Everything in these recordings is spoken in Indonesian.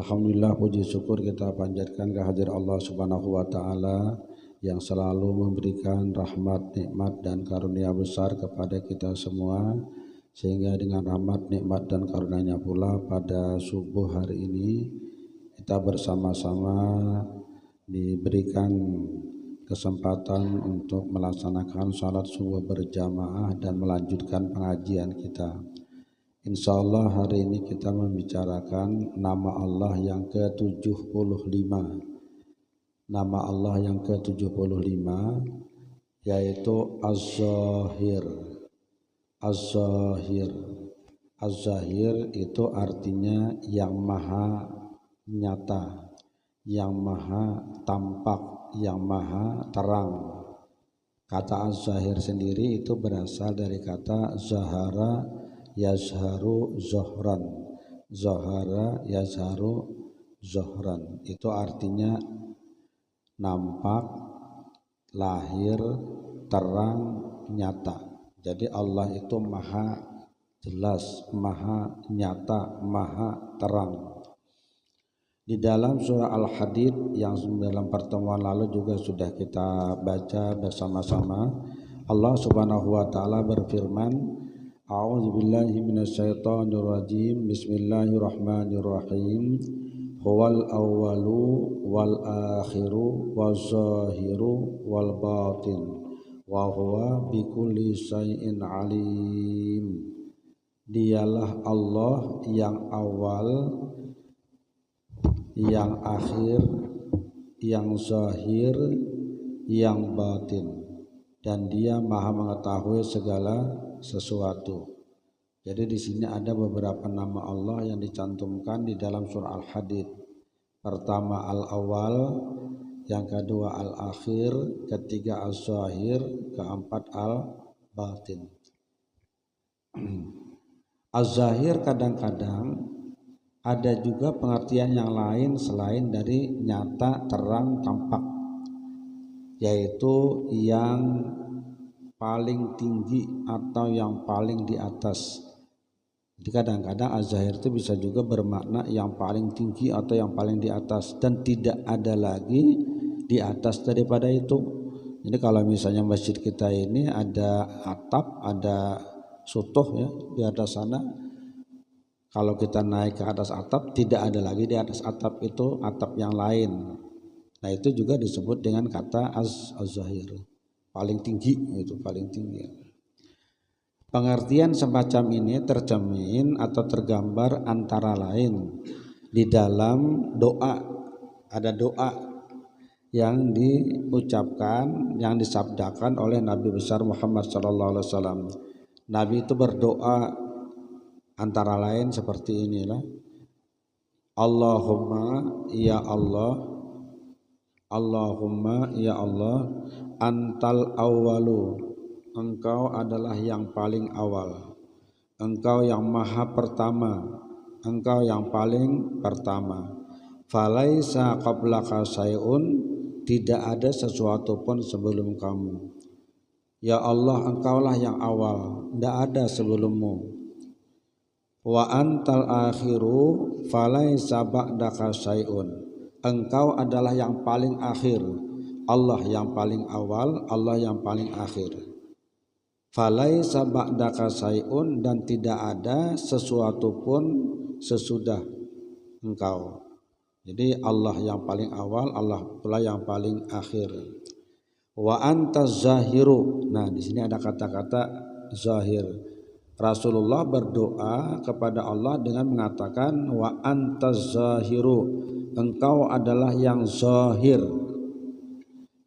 Alhamdulillah, puji syukur kita panjatkan kehadirat Allah Subhanahu wa taala yang selalu memberikan rahmat, nikmat dan karunia besar kepada kita semua, sehingga dengan rahmat, nikmat dan karunia-Nya pula pada subuh hari ini kita bersama-sama diberikan kesempatan untuk melaksanakan salat subuh berjamaah dan melanjutkan pengajian kita. Insyaallah hari ini kita membicarakan nama Allah yang ke-75. Nama Allah yang ke-75 yaitu Az-Zahir. Az-Zahir. Az-Zahir itu artinya yang maha nyata, yang maha tampak, yang maha terang. Kata Az-Zahir sendiri itu berasal dari kata Zahara yazharu zohran. Zahara yazharu zohran itu artinya nampak, lahir, terang, nyata. Jadi Allah itu maha jelas, maha nyata, maha terang. Di dalam surah Al-Hadid yang dalam pertemuan lalu juga sudah kita baca bersama-sama, Allah Subhanahu wa taala berfirman, A'udzubillahi minasyaitonirrajim. Bismillahirrahmanirrahim. Huwal awwalu wal akhiru waz zahiru wal batin wa huwa bikulli syai'in alim. Dialah Allah yang awal, yang akhir, yang zahir, yang batin, dan Dia Maha mengetahui segala sesuatu. Jadi di sini ada beberapa nama Allah yang dicantumkan di dalam surah Al-Hadid. Pertama Al-Awwal, yang kedua Al-Akhir, ketiga Al-Zahir, keempat Al-Batin. Al-Zahir kadang-kadang ada juga pengertian yang lain selain dari nyata, terang, tampak, yaitu yang paling tinggi atau yang paling di atas. Jadi kadang-kadang Az-Zahir itu bisa juga bermakna yang paling tinggi atau yang paling di atas, dan tidak ada lagi di atas daripada itu. Jadi kalau misalnya masjid kita ini ada atap, ada sutuh ya di atas sana, kalau kita naik ke atas atap tidak ada lagi di atas atap itu atap yang lain. Nah itu juga disebut dengan kata Az-Zahir. Paling tinggi, itu paling tinggi. Pengertian semacam ini tercermin atau tergambar antara lain di dalam doa. Ada doa yang diucapkan, yang disabdakan oleh Nabi besar Muhammad SAW. Nabi itu berdoa antara lain seperti inilah. Allahumma ya Allah, Allahumma ya Allah, antal awwalu, engkau adalah yang paling awal, engkau yang maha pertama, engkau yang paling pertama. Falaisa qablaka syai'un, tidak ada sesuatu pun sebelum kamu. Ya Allah, engkaulah yang awal, tidak ada sebelummu. Wa antal akhiru, falaisa ba'daka syai'un, engkau adalah yang paling akhir, Allah yang paling awal, Allah yang paling akhir. Falaisa ba'daka syai'un, dan tidak ada sesuatu pun sesudah engkau. Jadi Allah yang paling awal, Allah pula yang paling akhir. Wa antaz zahiru. Nah, di sini ada kata-kata zahir. Rasulullah berdoa kepada Allah dengan mengatakan wa antaz zahiru, engkau adalah yang zahir.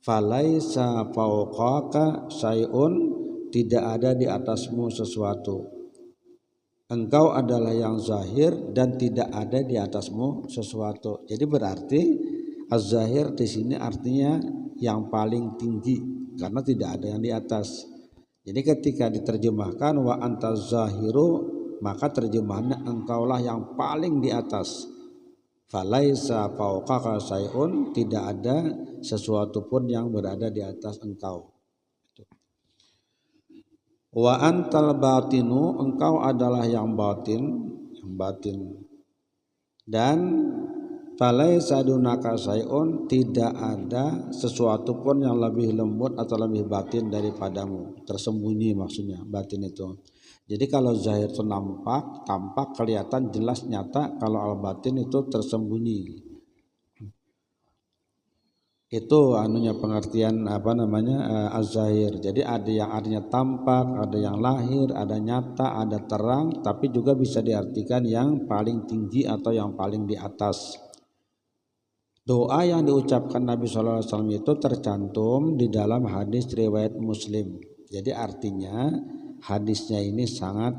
Falaisa fauqaka syai'un, tidak ada di atasmu sesuatu. Engkau adalah yang zahir dan tidak ada di atasmu sesuatu. Jadi berarti az-zahir di sini artinya yang paling tinggi, karena tidak ada yang di atas. Jadi ketika diterjemahkan wa antaz zahiru, maka terjemahannya engkaulah yang paling di atas. Falaisa fauqaka syai'un, tidak ada sesuatu pun yang berada di atas engkau. Wa antal batinu, engkau adalah yang batin, dan Falaisa dunaka sayun, tidak ada sesuatu pun yang lebih lembut atau lebih batin daripadamu. Tersembunyi maksudnya batin itu. Jadi kalau zahir itu nampak, tampak, kelihatan, jelas, nyata. Kalau al-batin itu tersembunyi. Itu anunya pengertian az-zahir. Jadi ada yang artinya tampak, ada yang lahir, ada nyata, ada terang, tapi juga bisa diartikan yang paling tinggi atau yang paling di atas. Doa yang diucapkan Nabi SAW itu tercantum di dalam hadis riwayat Muslim. Jadi artinya hadisnya ini sangat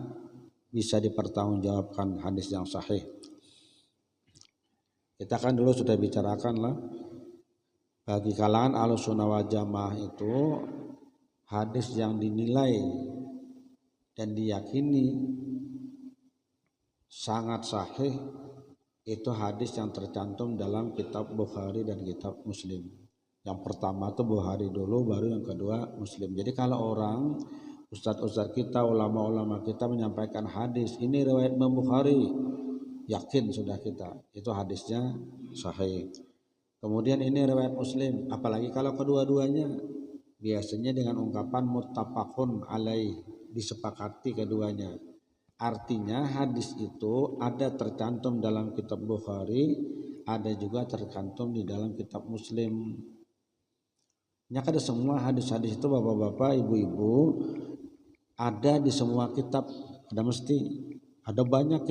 bisa dipertanggungjawabkan, hadis yang sahih. Kita kan dulu sudah bicarakan lah, bagi kalangan Ahlussunnah wal Jamaah itu hadis yang dinilai dan diyakini sangat sahih itu hadis yang tercantum dalam kitab Bukhari dan kitab Muslim. Yang pertama itu Bukhari dulu, baru yang kedua Muslim. Jadi kalau orang ustadz-ustadz kita, ulama-ulama kita menyampaikan hadis ini riwayat Imam Bukhari, yakin sudah kita itu hadisnya sahih. Kemudian ini riwayat Muslim, apalagi kalau kedua-duanya biasanya dengan ungkapan muttafaqun alaih, disepakati keduanya. Artinya hadis itu ada tercantum dalam kitab Bukhari, ada juga tercantum di dalam kitab Muslim. Ada semua hadis-hadis itu bapak-bapak, ibu-ibu, ada di semua kitab, ada banyak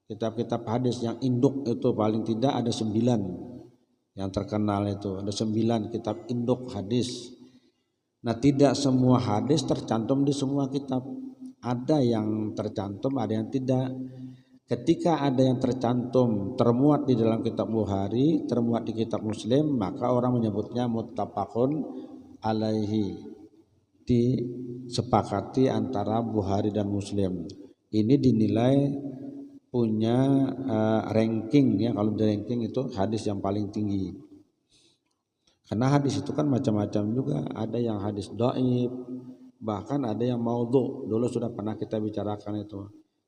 kitab-kitab hadis yang induk itu paling tidak ada 9. Yang terkenal itu ada 9 kitab induk hadis. Nah, tidak semua hadis tercantum di semua kitab. Ada yang tercantum, ada yang tidak. Ketika ada yang tercantum termuat di dalam kitab Bukhari, termuat di kitab Muslim, maka orang menyebutnya muttafaqun alaihi, disepakati antara Bukhari dan Muslim. Ini dinilai punya ranking ya, kalau di ranking itu hadis yang paling tinggi. Karena hadis itu kan macam-macam juga, ada yang hadis dhaif, bahkan ada yang maudhu. Dulu sudah pernah kita bicarakan itu.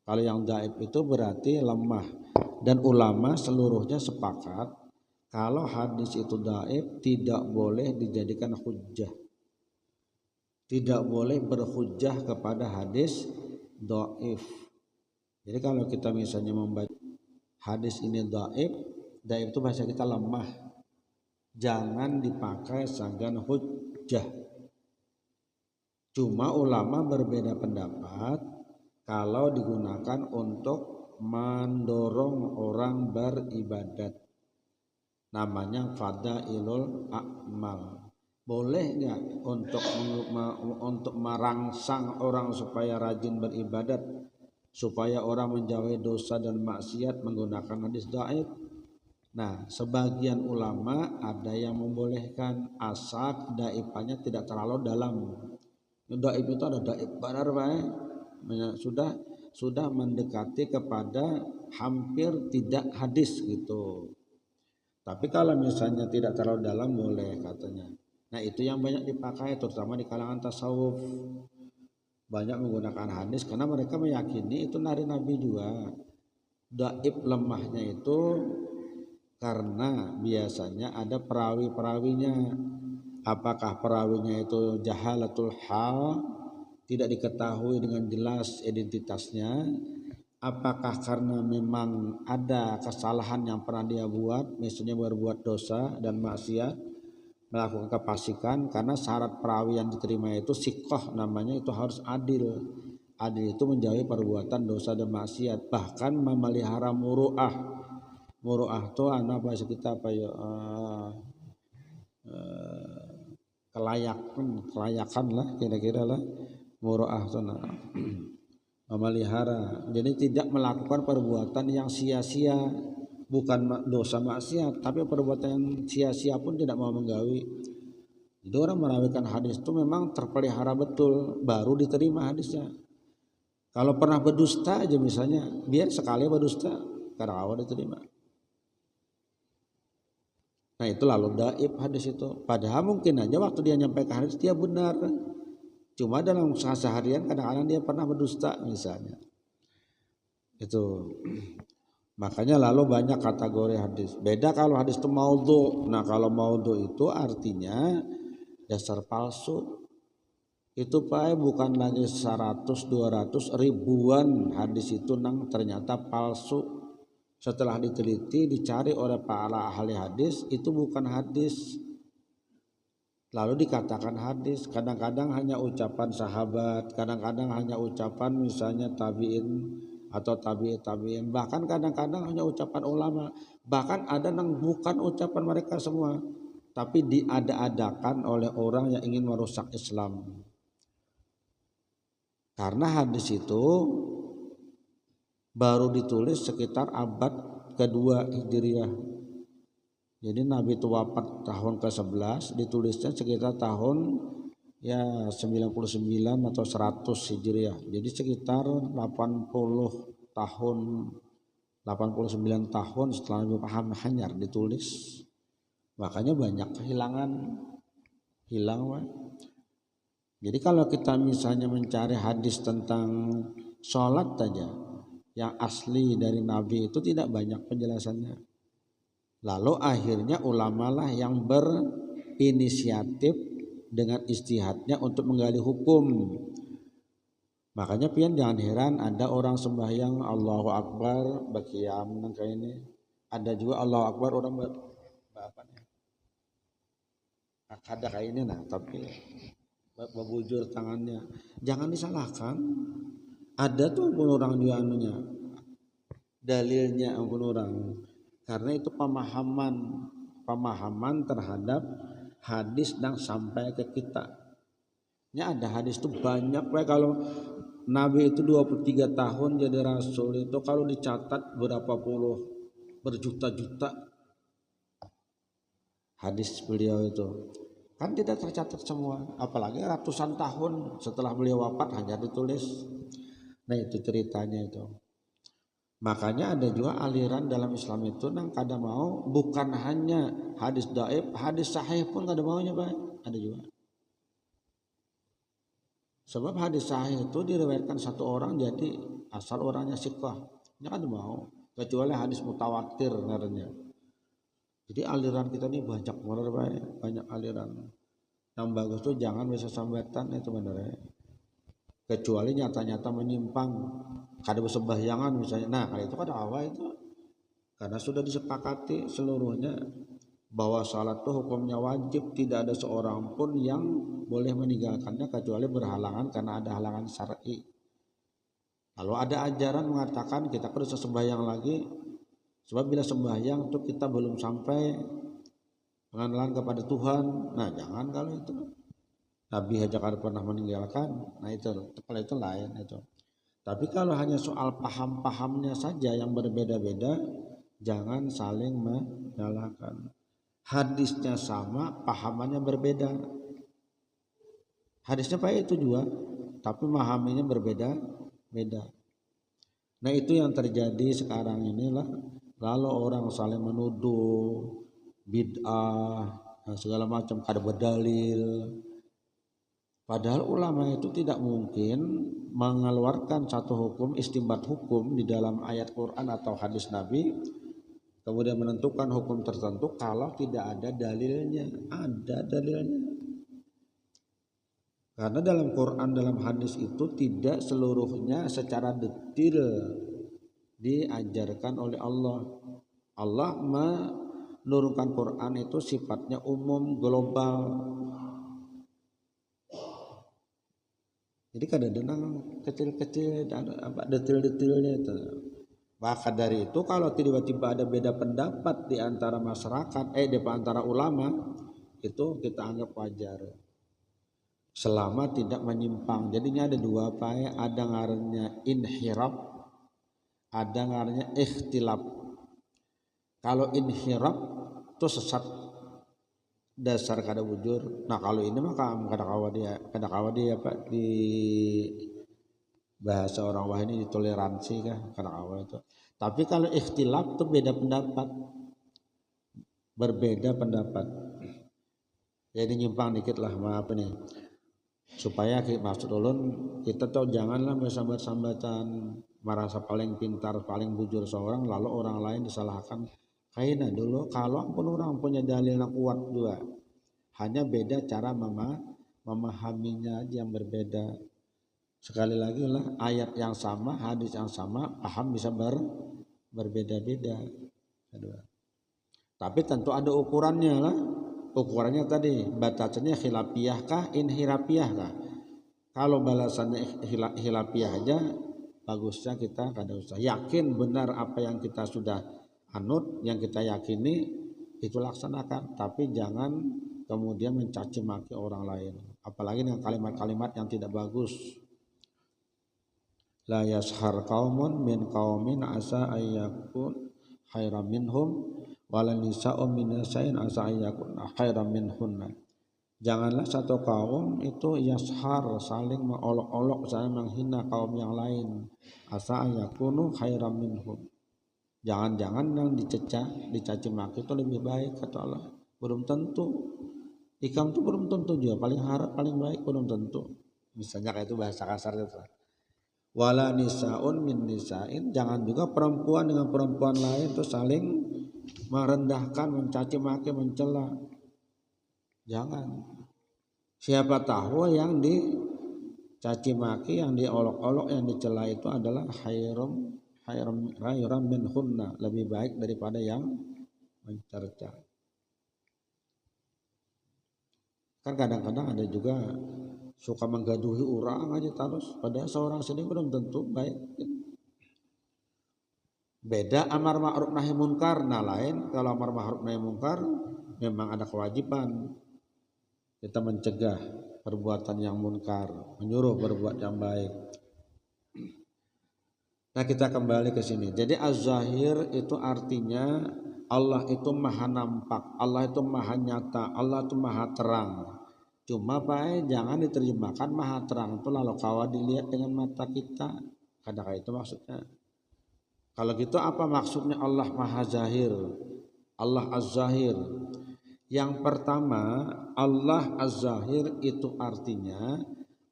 Kalau yang dhaif itu berarti lemah, dan ulama seluruhnya sepakat kalau hadis itu dhaif tidak boleh dijadikan hujjah. Tidak boleh berhujjah kepada hadis dhaif. Jadi kalau kita misalnya membaca hadis ini dhaif itu bahasa kita lemah, jangan dipakai sebagai hujjah. Cuma ulama berbeda pendapat kalau digunakan untuk mendorong orang beribadat, namanya fadailul a'mal. Boleh nggak untuk merangsang orang supaya rajin beribadat, supaya orang menjauhi dosa dan maksiat menggunakan hadis dhaif? Nah, sebagian ulama ada yang membolehkan asal dhaifannya tidak terlalu dalam. Dhaif itu ada dhaif benar sudah mendekati kepada hampir tidak hadis gitu. Tapi kalau misalnya tidak terlalu dalam boleh katanya. Nah, itu yang banyak dipakai terutama di kalangan tasawuf. Banyak menggunakan hadis karena mereka meyakini itu dari Nabi juga. Dhaif lemahnya itu karena biasanya ada perawi-perawinya. Apakah perawinya itu jahalatul hal, tidak diketahui dengan jelas identitasnya, apakah karena memang ada kesalahan yang pernah dia buat, misalnya berbuat dosa dan maksiat, melakukan kefasikan. Karena syarat perawi yang diterima itu siqah, namanya itu harus adil. Adil itu menjauhi perbuatan dosa dan maksiat, bahkan memelihara muru'ah. Muru'ah itu bahasa kita kelayakan lah kira-kira lah. Muru'ah itu memelihara. Jadi tidak melakukan perbuatan yang sia-sia, bukan dosa maksiat, tapi perbuatan yang sia-sia pun tidak mau menggawi. Jadi orang merawikan hadis itu memang terpelihara betul, baru diterima hadisnya. Kalau pernah berdusta aja misalnya, biar sekali berdusta, karena awal diterima. Nah, itu lalu dhaif hadis itu. Padahal mungkin aja waktu dia nyampaikan hadis dia benar, cuma dalam seharian kadang-kadang dia pernah berdusta misalnya. Itu. Makanya lalu banyak kategori hadis. Beda kalau hadis itu maudhu. Nah kalau maudhu itu artinya dasar palsu. Itu Pak bukan lagi 100, 200, ribuan hadis itu nang ternyata palsu. Setelah diteliti, dicari oleh para ahli hadis, itu bukan hadis. Lalu dikatakan hadis. Kadang-kadang hanya ucapan sahabat, kadang-kadang hanya ucapan misalnya tabi'in atau tabi'in, bahkan kadang-kadang hanya ucapan ulama, bahkan ada yang bukan ucapan mereka semua, tapi diada-adakan oleh orang yang ingin merusak Islam. Karena hadis itu baru ditulis sekitar abad kedua Hijriah. Jadi Nabi itu wafat tahun ke-11, ditulisnya sekitar tahun ya 99 atau 100 Hijriah. Jadi sekitar 80 tahun, 89 tahun setelah Nabi Muhammad hanyar ditulis. Makanya banyak kehilangan, hilang. Jadi kalau kita misalnya mencari hadis tentang sholat saja yang asli dari Nabi itu tidak banyak penjelasannya. Lalu akhirnya ulamalah yang berinisiatif dengan istihadnya untuk menggali hukum. Makanya pian jangan heran ada orang sembahyang Allahu Akbar berqiyam kayak ini. Ada juga Allahu Akbar orang apa nih? Ada kayak ini nah, tapi membujur tangannya. Jangan disalahkan. Ada tuh pun orang juga anunya. Dalilnya pun orang. Karena itu pemahaman terhadap hadis yang sampai ke kita. Ya ada hadis itu banyak. Kalau Nabi itu 23 tahun jadi Rasul itu kalau dicatat berapa puluh berjuta-juta hadis beliau itu. Kan tidak tercatat semua. Apalagi ratusan tahun setelah beliau wafat hanya ditulis. Nah itu ceritanya itu. Makanya ada juga aliran dalam Islam itu yang kadang mau bukan hanya hadis dhaif, hadis sahih pun kadang maunya Pak. Ada juga. Sebab hadis sahih itu diriwayatkan satu orang jadi asal orangnya siqah. Ya kan mau. Kecuali hadis mutawatir ngarannya. Jadi aliran kita ini banyak benar Pak, banyak aliran. Yang bagus tuh jangan bisa sambatan itu benar ya. Kecuali nyata-nyata menyimpang. Kada bersembahyangan misalnya. Nah, kalau itu kan awal itu karena sudah disepakati seluruhnya bahwa salat itu hukumnya wajib, tidak ada seorang pun yang boleh meninggalkannya kecuali berhalangan karena ada halangan syar'i. Lalu ada ajaran mengatakan kita perlu sembahyang lagi sebab bila sembahyang itu kita belum sampai pengenalan kepada Tuhan. Nah, jangan kalau itu. Nabi aja kada pernah meninggalkan. Nah, itu kalau itu lain itu. Tapi kalau hanya soal paham-pahamnya saja yang berbeda-beda, jangan saling menyalahkan. Hadisnya sama, pahamannya berbeda. Hadisnya Pak itu juga, tapi memahaminya berbeda-beda. Nah itu yang terjadi sekarang inilah. Lalu orang saling menuduh bid'ah, segala macam kada berdalil. Padahal ulama itu tidak mungkin mengeluarkan satu hukum, istinbat hukum di dalam ayat Quran atau hadis Nabi, kemudian menentukan hukum tertentu kalau tidak ada dalilnya. Ada dalilnya. Karena dalam Quran, dalam hadis itu tidak seluruhnya secara detail diajarkan oleh Allah. Allah menurunkan Quran itu sifatnya umum, global. Jadi kadang-kadang kecil-kecil apa detail-detailnya itu. Maka dari itu kalau tiba-tiba ada beda pendapat di antara masyarakat, di antara ulama, itu kita anggap wajar. Selama tidak menyimpang. Jadinya ada dua apa ya? Ada ngarannya inhiraf, ada ngarannya ikhtilaf. Kalau inhiraf itu sesat dasar kada bujur. Nah kalau ini mah kada kawa dia apa di bahasa orang wah ini ditoleransi kah kada kawa itu. Tapi kalau ikhtilaf itu beda pendapat, berbeda pendapat. Jadi nyimpang dikit lah maaf nih. Supaya maksud ulun kita tahu janganlah bersambat-sambatan. merasa paling pintar, paling bujur seorang, lalu orang lain disalahkan. Kayaknya dulu kalau pun orang punya dalil yang kuat juga, hanya beda cara memahaminya aja yang berbeda. Sekali lagi lah, ayat yang sama, hadis yang sama, paham bisa berbeda-beda. Tapi tentu ada ukurannya lah. Ukurannya tadi batasannya khilafiyah kah, inhirafiyah kah. Kalau balasannya khilafiyah aja, bagusnya kita kada usah yakin benar apa yang kita sudah anut, yang kita yakini itu laksanakan. Tapi jangan kemudian mencaci maki orang lain, apalagi dengan kalimat-kalimat yang tidak bagus. La yashar qaumun min qaumin asa ayyakun khairam minhum wala nisa'u min nisa'in asa ayyakun khairam minhunna. Janganlah satu kaum itu yashar, saling mengolok-olok, saling menghina kaum yang lain, asa ayyakunu khairam minhum. Jangan-jangan yang dicaci maki itu lebih baik, kata Allah. Belum tentu. Ikam itu belum tentu juga, paling harap paling baik belum tentu. Misalnya kayak itu bahasa kasar itu. Wala nisaun min nisain, jangan juga perempuan dengan perempuan lain itu saling merendahkan, mencaci maki, mencela. Jangan. Siapa tahu yang dicaci maki, yang diolok-olok, yang dicela itu adalah khairam minhunna, lebih baik daripada yang mencerca. Kan kadang-kadang ada juga suka menggaduhi orang aja terus, padahal seorang sendiri belum tentu baik. Beda amar ma'ruf nahi munkar. Nah lain, kalau amar ma'ruf nahi munkar memang ada kewajiban kita mencegah perbuatan yang munkar, menyuruh berbuat yang baik. Nah kita kembali ke sini. Jadi az-zahir itu artinya Allah itu maha nampak, Allah itu maha nyata, Allah itu maha terang. Cuma Pak, jangan diterjemahkan maha terang itu lalu kawa dilihat dengan mata kita. Kadang-kadang itu maksudnya. Kalau gitu apa maksudnya Allah maha zahir, Allah az-zahir? Yang pertama, Allah az-zahir itu artinya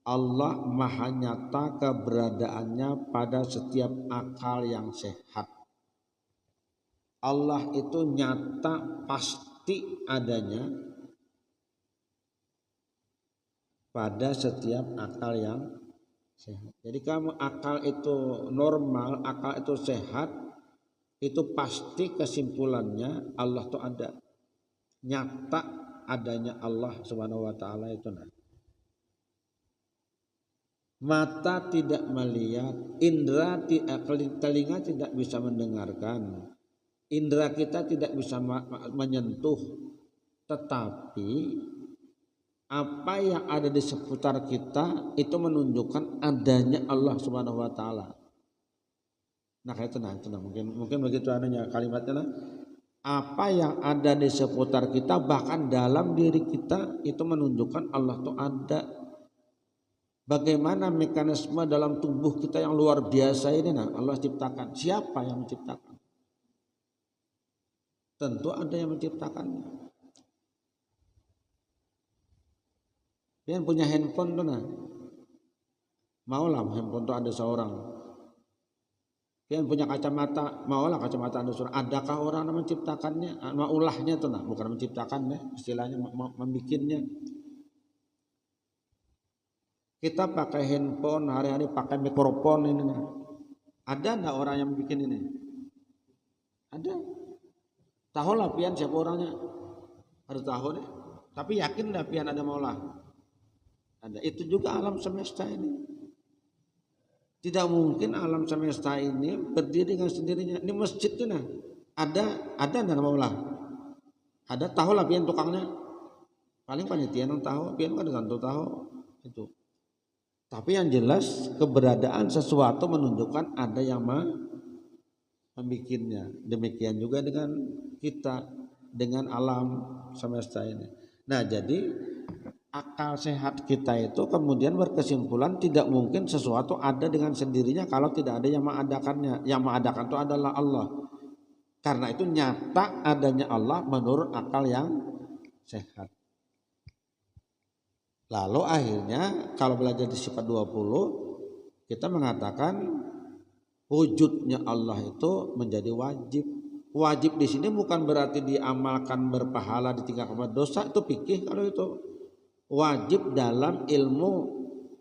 Allah maha nyata keberadaannya pada setiap akal yang sehat. Allah itu nyata pasti adanya pada setiap akal yang sehat. Jadi kamu akal itu normal, akal itu sehat, itu pasti kesimpulannya Allah itu ada. Nyata adanya Allah Subhanahu wa taala itu. Mata tidak melihat, indera telinga tidak bisa mendengarkan, indera kita tidak bisa menyentuh, tetapi apa yang ada di seputar kita itu menunjukkan adanya Allah Subhanahu wa taala. Nah, itu mungkin begitu adanya kalimatnya lah. Apa yang ada di seputar kita, bahkan dalam diri kita, itu menunjukkan Allah itu ada. Bagaimana mekanisme dalam tubuh kita yang luar biasa ini, nah Allah ciptakan. Siapa yang menciptakan? Tentu ada yang menciptakannya. Yang punya handphone tuh nah, maulah handphone tuh ada seorang. Yang punya kacamata, maulah kacamata ada seorang. Adakah orang yang menciptakannya? Maulahnya tuh nah, bukan menciptakannya, istilahnya membikinnya. Kita pakai handphone hari-hari, pakai mikrofon ini nah. Ada enggak orang yang bikin ini? Ada. Tahu lah pian siapa orangnya? Harus tahu deh. Tapi yakin enggak pian ada maulah? Ada. Itu juga alam semesta ini. Tidak mungkin alam semesta ini berdiri dengan sendirinya. Ini masjid itu nah. Ada enggak maulah? Ada, tahu lah pian tukangnya. Paling panitia yang tahu, pian kan tentu tahu itu. Tapi yang jelas keberadaan sesuatu menunjukkan ada yang membikinnya. Demikian juga dengan kita, dengan alam semesta ini. Nah jadi akal sehat kita itu kemudian berkesimpulan tidak mungkin sesuatu ada dengan sendirinya kalau tidak ada yang mengadakannya. Yang mengadakan itu adalah Allah. Karena itu nyata adanya Allah menurut akal yang sehat. Lalu akhirnya kalau belajar di sifat 20 kita mengatakan wujudnya Allah itu menjadi wajib. Wajib di sini bukan berarti diamalkan berpahala ditinggalkan dosa, itu fikih. Kalau itu wajib dalam ilmu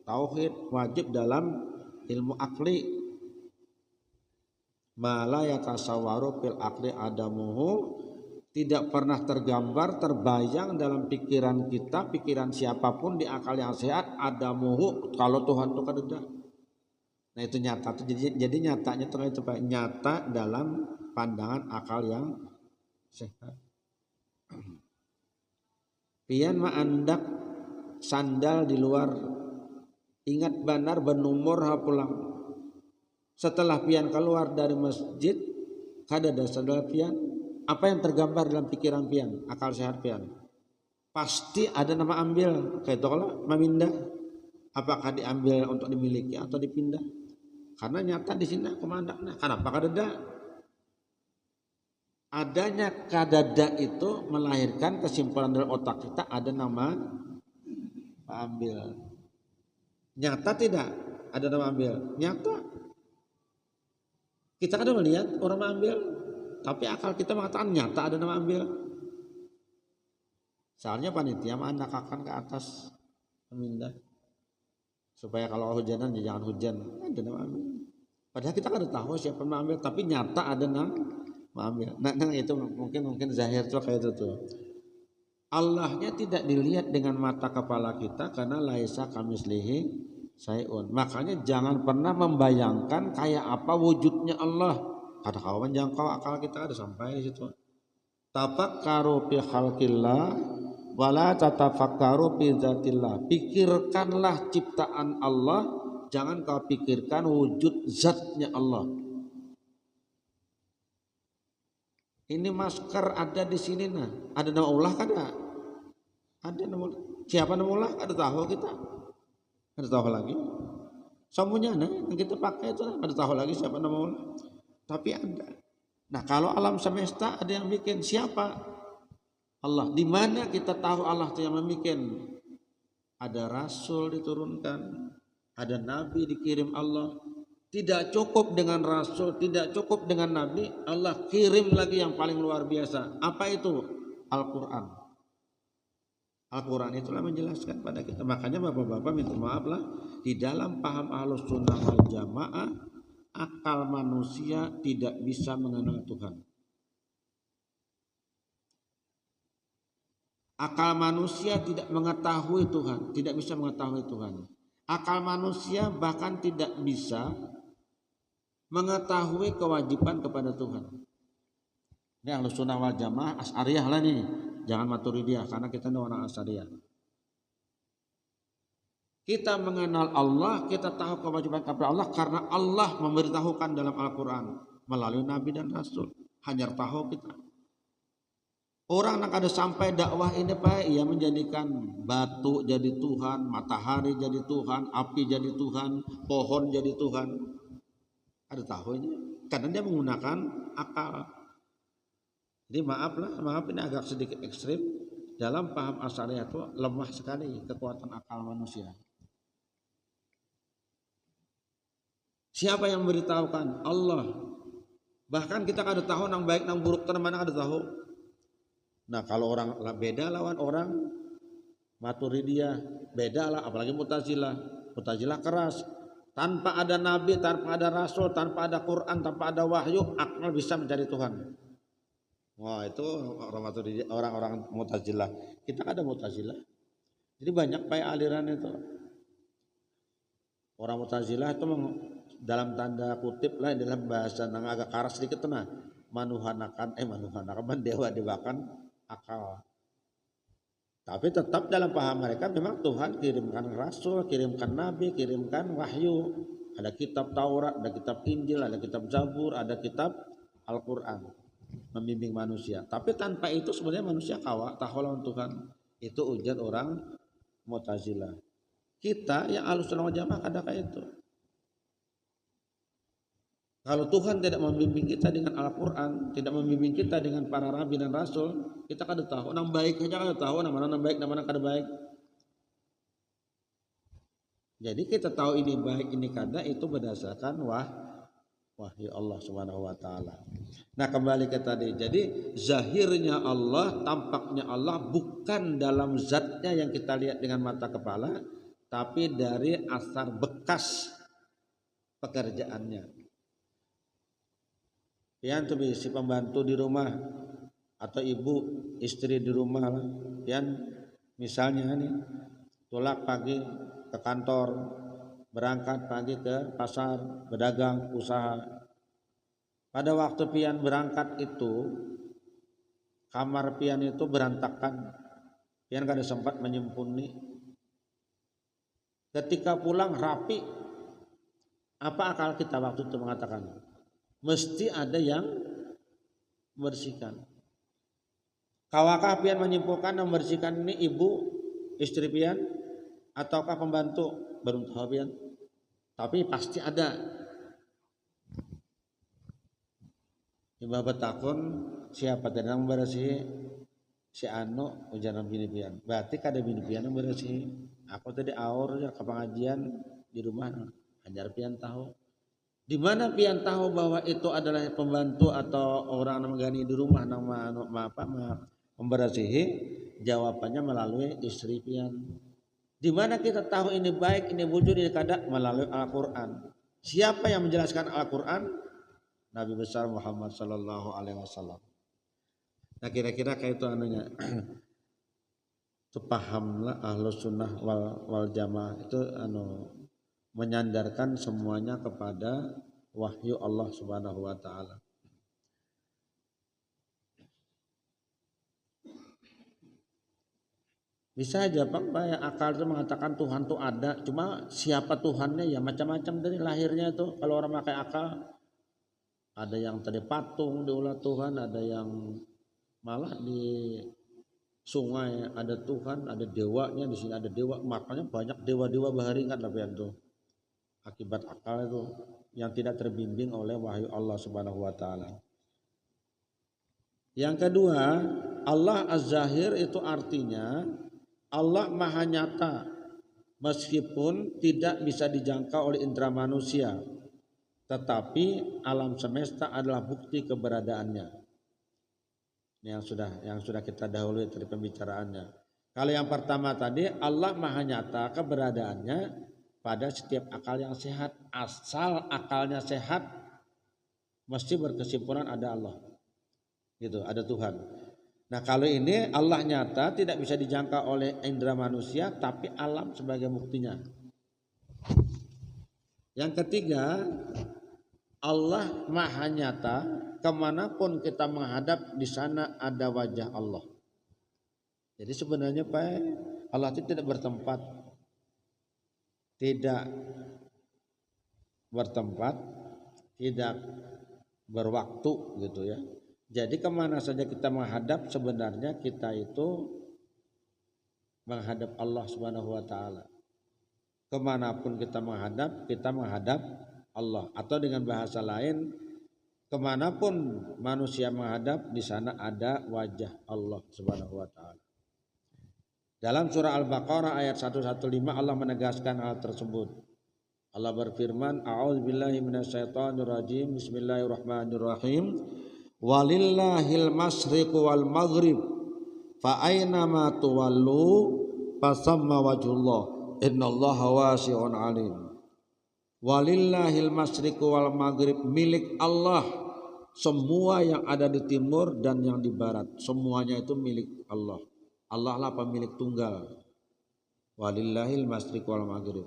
tauhid, wajib dalam ilmu akli. Mala yatasawwaru fil akli adamuhu, tidak pernah tergambar terbayang dalam pikiran kita, pikiran siapapun di akal yang sehat adamuhu kalau Tuhan itu kada. Nah itu nyata tuh, jadi nyatanya itu nyata dalam pandangan akal yang sehat. Pian mah andak sandal di luar, ingat benar benumur ha pulang. Setelah pian keluar dari masjid, kada ada sandal pian. Apa yang tergambar dalam pikiran pian, akal sehat pian? Pasti ada nama ambil, kayak itu kalau memindah. Apakah diambil untuk dimiliki atau dipindah? Karena nyata di sini komandaknya. Kenapa kadada? Adanya kadada itu melahirkan kesimpulan dalam otak kita ada nama ambil. Nyata tidak ada nama ambil? Nyata. Kita kadang melihat orang ambil, tapi akal kita mengatakan nyata ada nama ambil. Soalnya panitia anak akan ke atas memindah. Supaya kalau hujanan jangan hujan, ada nama ambil. Padahal kita kan tahu siapa mengambil, tapi nyata ada nama mengambil. Nah itu mungkin zahir tuh kayak itu tuh. Allahnya tidak dilihat dengan mata kepala kita karena laisa kamislihi syai'un. Makanya jangan pernah membayangkan kayak apa wujudnya Allah. Kada kawan jangkau akal kita ada sampai di situ. Tafakkaru fi khalqillah wala tatafakkaru fi dzatillah. Pikirkanlah ciptaan Allah, jangan kau pikirkan wujud zatnya Allah. Ini masker ada di sini nah. Ada nama Allah kada? Ada nama. Siapa nama Allah? Ada tahu kita? Ada tahu lagi? Semuanya nah yang kita pakai itu ada tahu lagi siapa nama Allah? Tapi ada. Nah kalau alam semesta ada yang bikin, siapa? Allah. Di mana kita tahu Allah itu yang membikin? Ada rasul diturunkan, ada nabi dikirim Allah. Tidak cukup dengan rasul, tidak cukup dengan nabi, Allah kirim lagi yang paling luar biasa. Apa itu? Al-Quran. Al-Quran itulah menjelaskan pada kita. Makanya bapak-bapak minta maaf lah, di dalam paham Ahlus Sunnah wal Jamaah, akal manusia tidak bisa mengenal Tuhan. Akal manusia tidak mengetahui Tuhan, tidak bisa mengetahui Tuhan. Akal manusia bahkan tidak bisa mengetahui kewajiban kepada Tuhan. Ini Ahlus Sunnah wal Jamaah Asy'ariyah lah nih, jangan Maturidiyah karena kita ini orang Asy'ariyah. Kita mengenal Allah, kita tahu kewajiban kepada Allah karena Allah memberitahukan dalam Al-Quran melalui Nabi dan Rasul. Hanya tahu kita. Orang yang ada sampai dakwah ini Pak, ia menjadikan batu jadi Tuhan, matahari jadi Tuhan, api jadi Tuhan, pohon jadi Tuhan. Ada tahu ini? Karena dia menggunakan akal. Jadi maaf ini agak sedikit ekstrim. Dalam paham Asy'ariyah itu lemah sekali kekuatan akal manusia. Siapa yang memberitahukan? Allah. Bahkan kita kada tahu nang baik nang buruk teman mana kada tahu. Nah kalau orang beda lawan orang Maturidiyah, beda lah apalagi Mu'tazilah. Mu'tazilah keras. Tanpa ada nabi, tanpa ada rasul, tanpa ada Quran, tanpa ada wahyu, akal bisa mencari Tuhan. Wah itu orang Maturidiyah, orang-orang Mu'tazilah. Kita ada Mu'tazilah. Jadi banyak pakai aliran itu. Orang Mu'tazilah itu dalam tanda kutip lah dalam bahasa yang agak karas sedikit nah manuhanakan mendewa-dewakan akal. Tapi tetap dalam paham mereka memang Tuhan kirimkan rasul, kirimkan nabi, kirimkan wahyu. Ada kitab Taurat, ada kitab Injil, ada kitab Zabur, ada kitab Al-Quran membimbing manusia. Tapi tanpa itu sebenarnya manusia tahu lawan Tuhan. Itu ujian orang Mu'tazilah. Kita yang Ahlus Sunnah wal Jamaah kada kayak itu. Kalau Tuhan tidak membimbing kita dengan Al-Quran, tidak membimbing kita dengan para rabi dan rasul, kita kada tahu. Nang baik saja kada tahu, nang mana baik, nang mana kada baik. Jadi kita tahu ini baik, ini kada, itu berdasarkan wahyu Allah Subhanahu wa taala. Nah, kembali ke tadi. Jadi zahirnya Allah, tampaknya Allah bukan dalam zatnya yang kita lihat dengan mata kepala, tapi dari asar bekas pekerjaannya. Pian tuh si pembantu di rumah atau ibu istri di rumah, pian misalnya nih tulak pagi ke kantor, berangkat pagi ke pasar, berdagang, usaha. Pada waktu pian berangkat itu, kamar pian itu berantakan, pian gak ada sempat menyempurni. Ketika pulang rapi, apa akal kita waktu itu mengatakan? Mesti ada yang membersihkan. Kawakah pian menyimpulkan yang membersihkan ini ibu, istri pian, ataukah pembantu? Belum tahu pian. Tapi pasti ada. Ibu betakun siapa yang membersih si Anu ujaran bini pian. Berarti kada bini pian yang membersih. Aku tadi aur ke pengajian di rumah ajar pian tahu. Di mana pian tahu bahwa itu adalah pembantu atau orang yang menggani di rumah nama membersihi? Jawabannya melalui istri pian. Di mana kita tahu ini baik, ini wujud, ini kada? Melalui Al-Quran. Siapa yang menjelaskan Al-Quran? Nabi besar Muhammad Sallallahu Alaihi Wasallam. Nah, kira-kira kayak itu anunya. Itu pahamlah Ahlus Sunnah wal Jamaah itu menyandarkan semuanya kepada wahyu Allah Subhanahu wa taala. Bisa aja Pak, yang akal itu mengatakan Tuhan itu ada, cuma siapa Tuhannya ya macam-macam dari lahirnya itu. Kalau orang pakai akal, ada yang tadi patung diulah Tuhan, ada yang malah di sungai ada Tuhan, ada dewanya, di sini ada dewa, makanya banyak dewa-dewa baharingan lah itu. Akibat akal itu yang tidak terbimbing oleh wahyu Allah Subhanahu wa taala. Yang kedua, Allah Az-Zahir itu artinya Allah Maha Nyata meskipun tidak bisa dijangkau oleh indera manusia, tetapi alam semesta adalah bukti keberadaannya. Ini yang sudah kita dahului dari pembicaraannya. Kalau yang pertama tadi Allah Maha Nyata keberadaannya pada setiap akal yang sehat. Asal akalnya sehat mesti berkesimpulan ada Allah. Gitu, ada Tuhan. Nah, kalau ini Allah nyata tidak bisa dijangka oleh indera manusia, tapi alam sebagai buktinya. Yang ketiga, Allah Maha Nyata, kemanapun kita menghadap di sana ada wajah Allah. Jadi sebenarnya Pak, Allah itu tidak bertempat, tidak berwaktu gitu ya. Jadi kemana saja kita menghadap sebenarnya kita itu menghadap Allah Subhanahu wa taala. Kemanapun kita menghadap Allah. Atau dengan bahasa lain, kemanapun manusia menghadap di sana ada wajah Allah Subhanahu wa taala. Dalam surah Al-Baqarah ayat 115 Allah menegaskan hal tersebut. Allah berfirman, A'udzubillahi minasyaitonirrajim. Bismillahirrahmanirrahim. Walillahil masyriqu wal maghrib fa aina ma tuwallu fasamma wajhullah innallaha wasi'un alim. Walillahil masyriqu wal maghrib, milik Allah semua yang ada di timur dan yang di barat, semuanya itu milik Allah. Allah lah pemilik tunggal. Walillahil masyriqu wal maghrib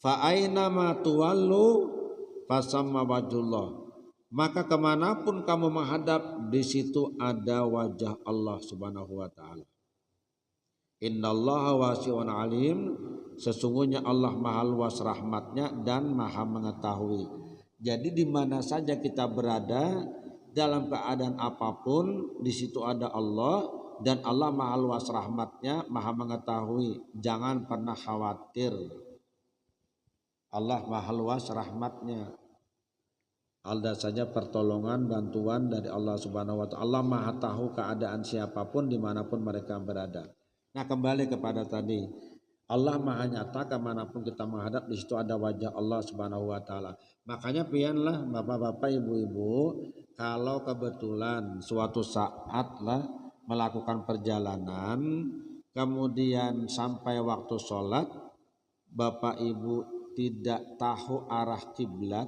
fa aina ma tuwallu fasamma wajhullah. Maka kemanapun kamu menghadap, di situ ada wajah Allah Subhanahu wa taala. Innallaha wasi'un alim, sesungguhnya Allah Maha luas rahmatnya dan Maha mengetahui. Jadi di mana saja kita berada, dalam keadaan apapun, di situ ada Allah dan Allah Maha luas rahmatnya, Maha mengetahui. Jangan pernah khawatir. Allah Maha luas rahmatnya. Ada saja pertolongan, bantuan dari Allah Subhanahu wa ta'ala. Allah Maha tahu keadaan siapapun dimanapun mereka berada. Nah, kembali kepada tadi, Allah maha nyata, kemanapun kita menghadap di situ ada wajah Allah Subhanahu wa taala. Makanya pianlah bapak-bapak, ibu-ibu, kalau kebetulan suatu saat lah melakukan perjalanan, kemudian sampai waktu sholat, bapak ibu tidak tahu arah kiblat,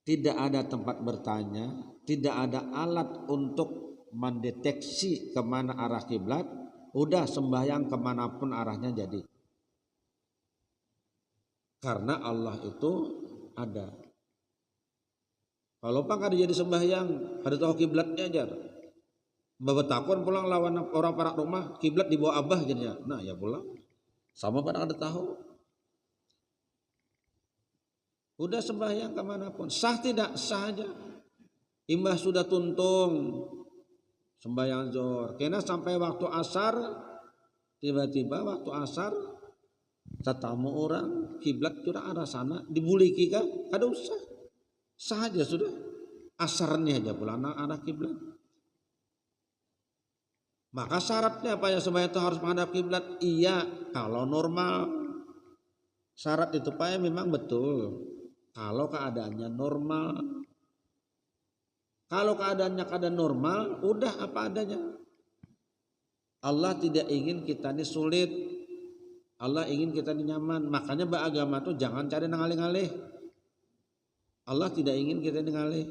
tidak ada tempat bertanya, tidak ada alat untuk mendeteksi kemana arah kiblat, udah sembahyang kemanapun arahnya jadi. Karena Allah itu ada. Kalau pak kada jadi sembahyang, kada tahu kiblatnya aja. Babetakon pulang lawan orang parak rumah, kiblat di bawah abah jadinya. Nah ya pulang. Sama pada kada tahu. Udah sembahyang kemanapun. Sah tidak? Sah aja. Imbah sudah tuntung sembahyang zuhur. Kena sampai waktu asar, tiba-tiba waktu asar tetamu orang kiblat curah arah sana dibuliki kah? Kada usah. Sah aja sudah. Asarnya aja pula arah kiblat. Maka syaratnya apa ya sembahyang itu harus menghadap kiblat? Iya, kalau normal. Syarat itu Pak ya memang betul. Kalau keadaannya normal. Kalau keadaannya keadaan normal, udah apa adanya. Allah tidak ingin kita ini sulit. Allah ingin kita ini nyaman. Makanya beragama tuh jangan cari ngalih-ngalih. Allah tidak ingin kita ini ngalih.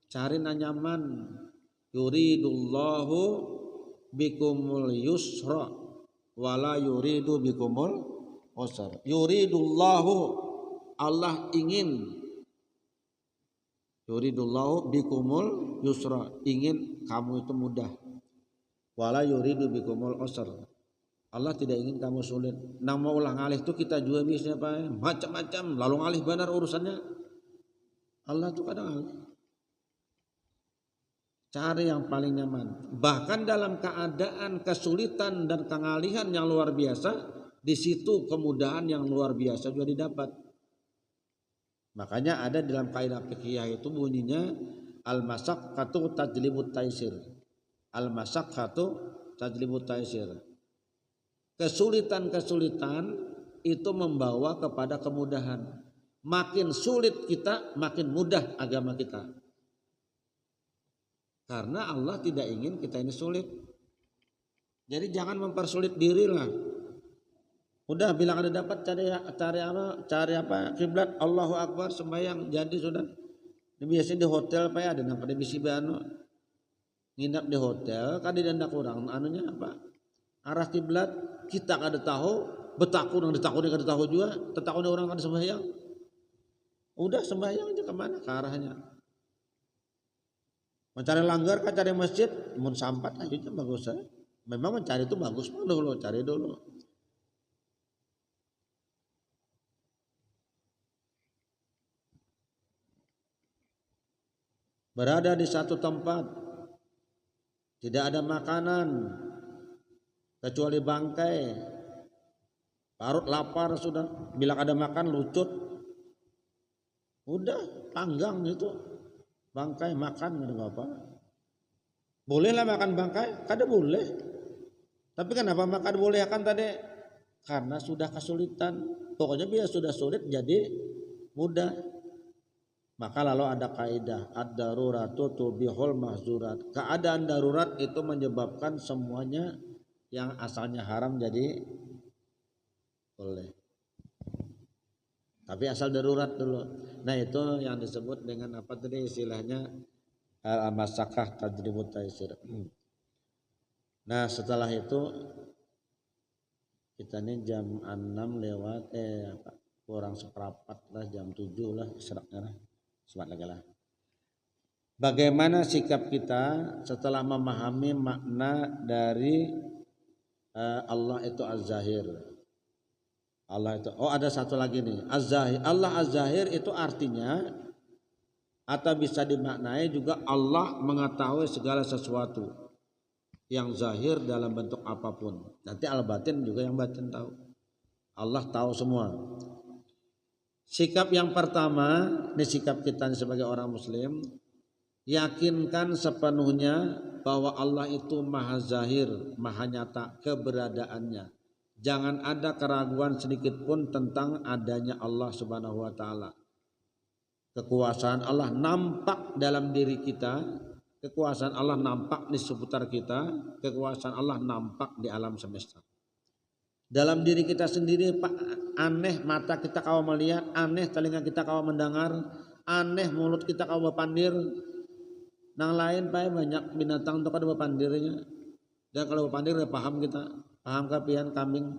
Cari nyaman. Yuridullahu bikumul yusra wala yuridu bikumul usra. Yuridullahu, Allah ingin, yuridullahu bikumul yusra, ingin kamu itu mudah, wala yuridu bikumul usra, Allah tidak ingin kamu sulit. Nang mau ulah ngalih itu kita juga bisa Pak, macam-macam lalu ngalih benar urusannya. Allah tuh kadang ngalih. Cari yang paling nyaman. Bahkan dalam keadaan kesulitan dan kengalihan yang luar biasa, di situ kemudahan yang luar biasa juga didapat. Makanya ada dalam kaidah fikih itu bunyinya al-masyaqqatu tajlibut taisir. Al-masyaqqatu tajlibut taisir. Kesulitan-kesulitan itu membawa kepada kemudahan. Makin sulit kita, makin mudah agama kita. Karena Allah tidak ingin kita ini sulit. Jadi jangan mempersulit diri lah. Udah bilang ada dapat cari apa kiblat, Allahu Akbar, sembahyang jadi sudah. Ini biasanya di hotel Pak ya, ada pada bisi bano. Nginap di hotel, kan didandak orang anunya apa? Arah kiblat kita kada tahu, betakun yang ditakuni kada tahu juga, tetakuni orang kada sembahyang. Udah sembahyang aja kemana ke arahnya. Mencari langgar kan cari masjid, mun sampat aja bagus ya. Memang mencari itu bagus dulu, cari dulu. Berada di satu tempat, tidak ada makanan kecuali bangkai, parut lapar sudah, bila ada makan lucut, udah panggang itu bangkai makan nggak apa-apa. Bolehlah makan bangkai, kada boleh. Tapi kenapa makan boleh kan tadi? Karena sudah kesulitan. Pokoknya biar sudah sulit jadi mudah. Maka lalu ada kaidah ad-daruratu tubihul mahzurat. Keadaan darurat itu menyebabkan semuanya yang asalnya haram jadi boleh. Tapi asal darurat dulu. Nah itu yang disebut dengan apa tadi istilahnya al-masakah tajribut taisir. Nah setelah itu kita ini jam 6 lewat kurang seperempat lah, jam 7 lah seraknya lah. Bagaimana sikap kita setelah memahami makna dari Allah itu Az-Zahir. Allah itu, ada satu lagi nih, Az-Zahir. Allah Az-Zahir itu artinya atau bisa dimaknai juga Allah mengetahui segala sesuatu yang zahir dalam bentuk apapun. Nanti al-batin juga yang batin tahu. Allah tahu semua. Sikap yang pertama, ini sikap kita sebagai orang muslim, yakinkan sepenuhnya bahwa Allah itu maha zahir, maha nyata keberadaannya. Jangan ada keraguan sedikit pun tentang adanya Allah Subhanahu wa taala. Kekuasaan Allah nampak dalam diri kita, kekuasaan Allah nampak di seputar kita, kekuasaan Allah nampak di alam semesta. Dalam diri kita sendiri Pak, aneh mata kita kau melihat, aneh telinga kita kau mendengar, aneh mulut kita kau berpandir. Nang lain Pak banyak binatang untuk ada berpandirnya. Dan kalau berpandir ya paham kita, paham kapian kambing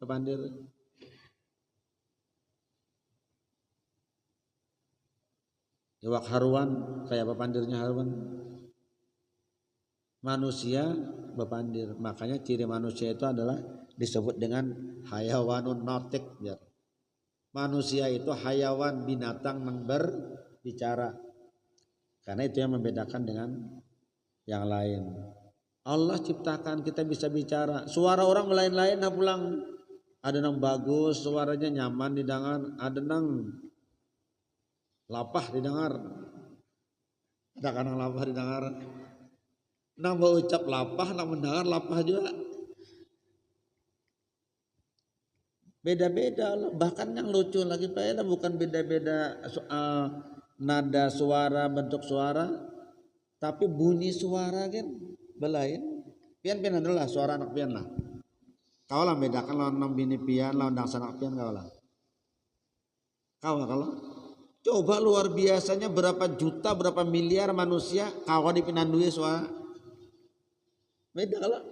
berpandir. Iwak haruan kayak berpandirnya haruan. Manusia berpandir, makanya ciri manusia itu adalah disebut dengan hayawanun natik. Manusia itu hayawan binatang yang berbicara. Karena itu yang membedakan dengan yang lain. Allah ciptakan kita bisa bicara. Suara orang lain-lain nah pulang. Ada yang bagus, suaranya nyaman didengar, ada yang lapah didengar. Ada kan yang lapah didengar. Nang mau ucap lapah, nang mendengar lapah juga. Beda-beda loh. Bahkan yang lucu lagi Pak, bukan beda-beda soal nada suara, bentuk suara, tapi bunyi suara kan belain. Pian adalah suara anak pian lah. Kau lah bedakan lawan nang bini pian, lawan dang sanak pian kau lah. Kalau coba luar biasanya berapa juta, berapa miliar manusia kau dipinandui suara. Beda kalau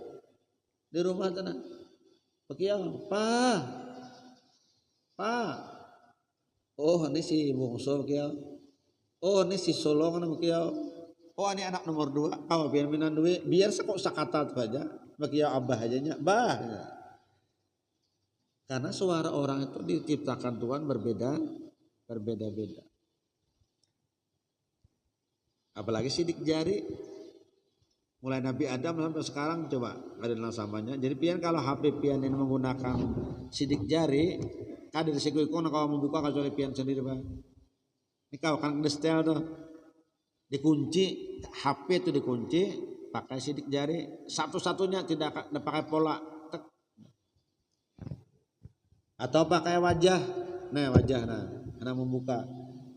di rumah tenang. Pakiau, Pak. Oh ini si bungsu pakiau. Oh ini si solong nama pakiau. Oh ini anak nomor 2. Kau biar minandui, biar sekok sakata aja. Pakiau abah aja nya, bah. Karena suara orang itu diciptakan Tuhan berbeda-beda. Apalagi sidik jari. Mulai Nabi Adam sampai sekarang coba ada samanya. Jadi pian kalau HP pian ini menggunakan sidik jari, kadir sekuikon kalau membuka kecuali pian sendiri Pak. Ini kau kan destel tuh. Dikunci HP itu dikunci pakai sidik jari. Satu-satunya tidak pakai pola. Atau pakai wajah. Nah, wajah nah membuka.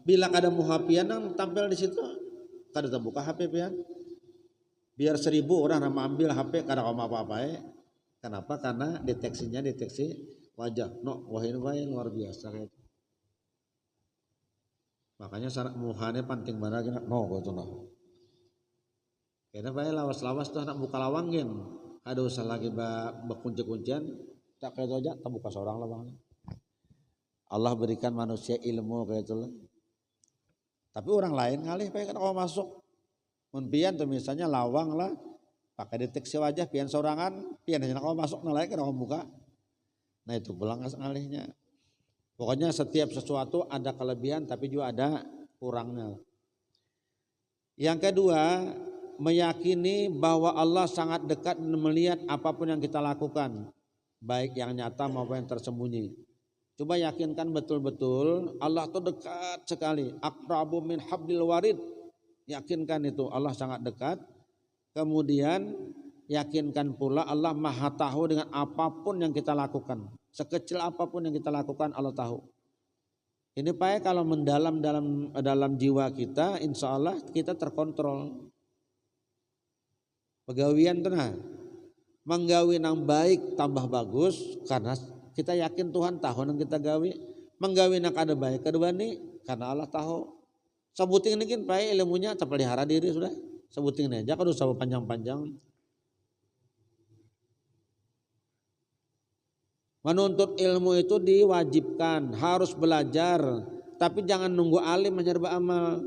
Bila kada mau HP yang tampil di situ, kada terbuka HP pian. Biar 1000 orang nama ambil HP kada kau apa-apa Kenapa? Karena deteksi wajah. No, wah ini luar biasa kayak itu. Makanya syarat muhane penting banget kena no gitu no. Karena lawas-lawas tuh anak buka lawang gen. Ada usah lagi berkunci-kuncian, tak kayak aja tak buka seorang lawang. Allah berikan manusia ilmu kayak itu. Tapi orang lain ngalih pengen kau masuk. Pian tuh misalnya lawang lah pakai deteksi wajah pian sorangan pian hanya kalau masuk nelayan kalau buka. Nah itu pulang ngalihnya. Pokoknya setiap sesuatu ada kelebihan tapi juga ada kurangnya. Yang kedua, meyakini bahwa Allah sangat dekat melihat apapun yang kita lakukan, baik yang nyata maupun yang tersembunyi. Coba yakinkan betul-betul Allah itu dekat sekali. Aqrabu min hablil warid. Yakinkan itu Allah sangat dekat. Kemudian yakinkan pula Allah maha tahu dengan apapun yang kita lakukan. Sekecil apapun yang kita lakukan Allah tahu. Ini Pak kalau mendalam dalam jiwa kita, insya Allah kita terkontrol. Pegawian tenang. Menggawi yang baik tambah bagus karena kita yakin Tuhan tahu yang kita gawi. Menggawi yang ada baik kedua nih karena Allah tahu. Sebuting ini kan Pak ilmunya terpelihara diri sudah. Sebuting ini aja kalau usah panjang-panjang. Menuntut ilmu itu diwajibkan, harus belajar, tapi jangan nunggu alim menyerba amal.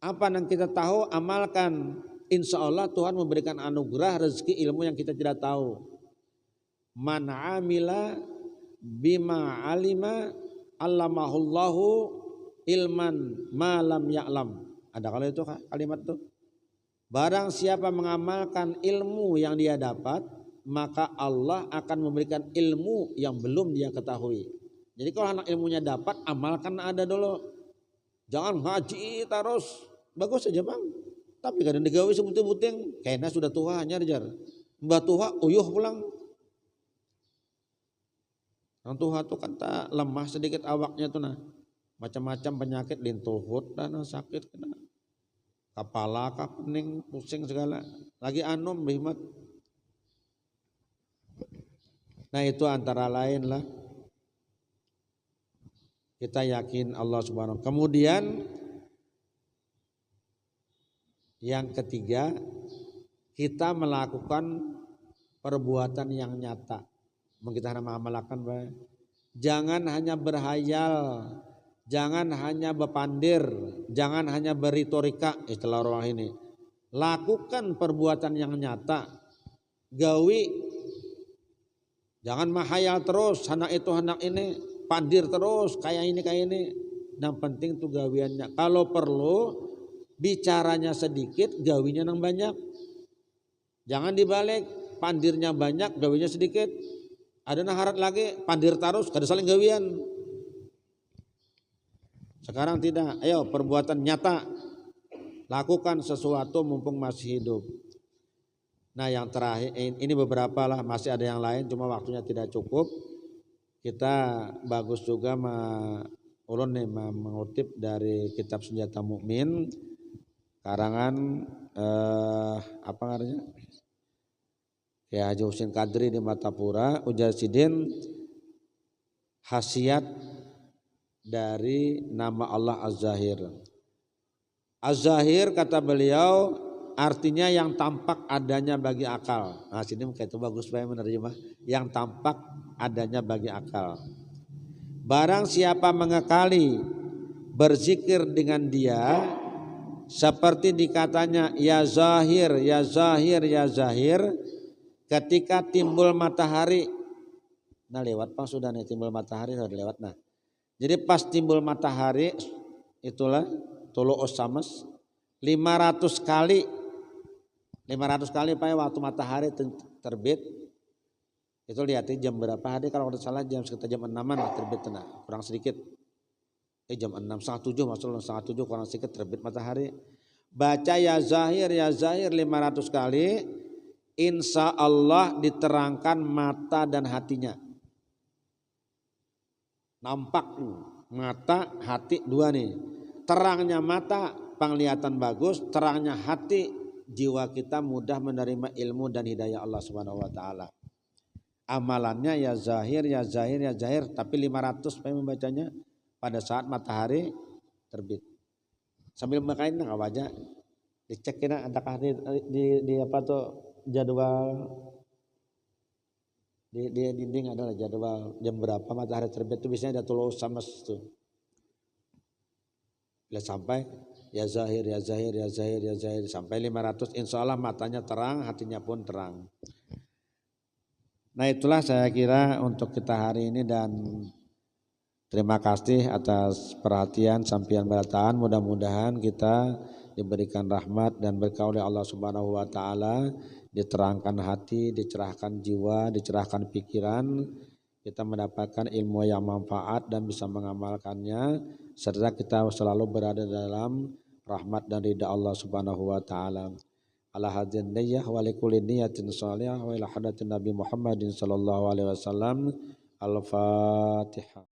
Apa yang kita tahu amalkan. Insya Allah Tuhan memberikan anugerah rezeki ilmu yang kita tidak tahu. Man amila bima alima allamahullahu ilman malam ya'lam. Ada kalau itu kalimat itu. Barang siapa mengamalkan ilmu yang dia dapat, maka Allah akan memberikan ilmu yang belum dia ketahui. Jadi kalau anak ilmunya dapat, amalkan ada dulu. Jangan ngaji terus. Bagus saja Bang. Tapi kadang digawe sebuting-buting, kayaknya sudah tua hanya ajar. Mbak tua uyuh pulang. Orang tua tuh kan tak lemah sedikit awaknya tuh nah. Macam-macam penyakit lintuhut dan sakit kena. Kepala, pening, pusing segala. Lagi anum bihmat. Nah itu antara lain lah. Kita yakin Allah Subhanahu. Kemudian yang ketiga, kita melakukan perbuatan yang nyata. Kita mengamalkan, jangan hanya berhayal, jangan hanya berpandir, jangan hanya berretorika istilah orang ini. Lakukan perbuatan yang nyata. Gawi, jangan mahayal terus, anak itu anak ini, pandir terus kayak ini. Yang penting tuh gawiannya. Kalau perlu bicaranya sedikit, gawinya yang banyak. Jangan dibalik, pandirnya banyak, gawinya sedikit. Ada naharat lagi, pandir terus, kada saling gawian. Sekarang tidak, ayo perbuatan nyata. Lakukan sesuatu mumpung masih hidup. Nah yang terakhir, ini beberapa lah, masih ada yang lain, cuma waktunya tidak cukup. Kita bagus juga mengutip dari kitab Senjata Mukmin, karangan apa namanya? Ya Haji Husin Kadri di Matapura, ujar sidin khasiat dari nama Allah Az-Zahir. Az-Zahir kata beliau artinya yang tampak adanya bagi akal. Nah sini kayak itu bagus saya menerjemah. Yang tampak adanya bagi akal. Barang siapa mengekali berzikir dengan dia seperti dikatanya ya Zahir, ya Zahir, ya Zahir. Ketika timbul matahari, nah lewat pas sudah nih timbul matahari sudah lewat nah. Jadi pas timbul matahari itulah tulu osamas 500 kali pak waktu matahari terbit. Itu lihat jam berapa hari kalau tidak salah sekitar jam 6-an terbit nah, kurang sedikit. Jam 6 setengah 7 maksudnya setengah 7 kurang sedikit terbit matahari. Baca ya Zahir 500 kali. Insya Allah diterangkan mata dan hatinya. Nampak mata, hati dua nih. Terangnya mata, penglihatan bagus. Terangnya hati, jiwa kita mudah menerima ilmu dan hidayah Allah Subhanahu Wa Taala. Amalannya ya Zahir, ya Zahir, ya Zahir. Tapi 500 membacanya pada saat matahari terbit. Sambil makain nggak wajah. Dicek kena adakah di apa tuh jadwal di dinding adalah jadwal jam berapa matahari terbit itu biasanya ada tulis sama itu. Bila sampai ya Zahir, ya Zahir, ya Zahir, ya Zahir sampai 500 insya Allah matanya terang, hatinya pun terang. Nah itulah saya kira untuk kita hari ini dan terima kasih atas perhatian sampian berataan. Mudah-mudahan kita diberikan rahmat dan berkah oleh Allah Subhanahu Wa Taala, diterangkan hati, dicerahkan jiwa, dicerahkan pikiran, kita mendapatkan ilmu yang manfaat dan bisa mengamalkannya, serta kita selalu berada dalam rahmat dan ridha Allah Subhanahu Wa Taala. Ala hadzal niyyah wa likulli niyatin shalihah wa ila hadratin Nabi Muhammadin sallallahu alaihi wasallam. Al-Fatihah.